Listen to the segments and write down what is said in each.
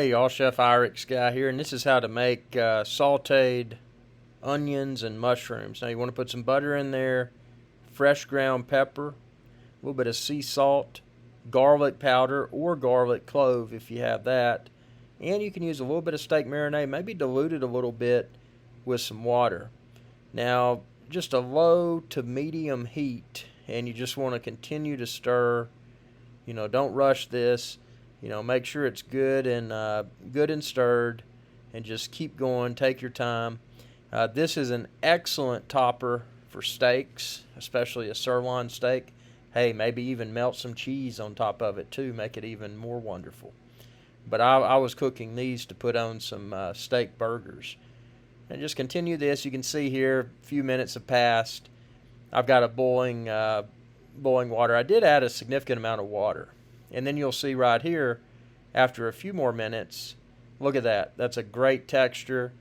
Hey y'all, Chef IrixGuy here, and this is how to make sauteed onions and mushrooms. Now you want to put some butter in there, fresh ground pepper, a little bit of sea salt, garlic powder or garlic clove if you have that, and you can use a little bit of steak marinade, maybe dilute it a little bit with some water. Now just a low to medium heat, and you just want to continue to stir. Don't rush this. Make sure it's good and stirred, and just keep going. Take your time. This is an excellent topper for steaks, especially a sirloin steak. Hey, maybe even melt some cheese on top of it too, make it even more wonderful. But I was cooking these to put on some steak burgers. And just continue this. You can see here a few minutes have passed. I've got a boiling water. I did add a significant amount of water. And then you'll see right here, after a few more minutes, look at that. That's a great texture.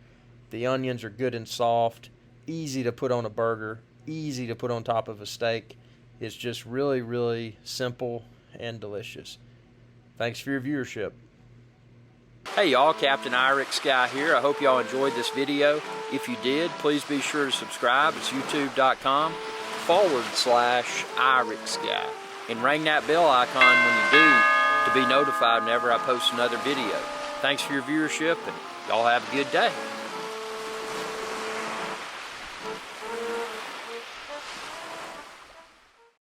The onions are good and soft, easy to put on a burger, easy to put on top of a steak. It's just really, really simple and delicious. Thanks for your viewership. Hey y'all, Captain IrixGuy here. I hope y'all enjoyed this video. If you did, please be sure to subscribe. It's youtube.com/IrixGuy. And ring that bell icon when you do to be notified whenever I post another video. Thanks for your viewership, and y'all have a good day.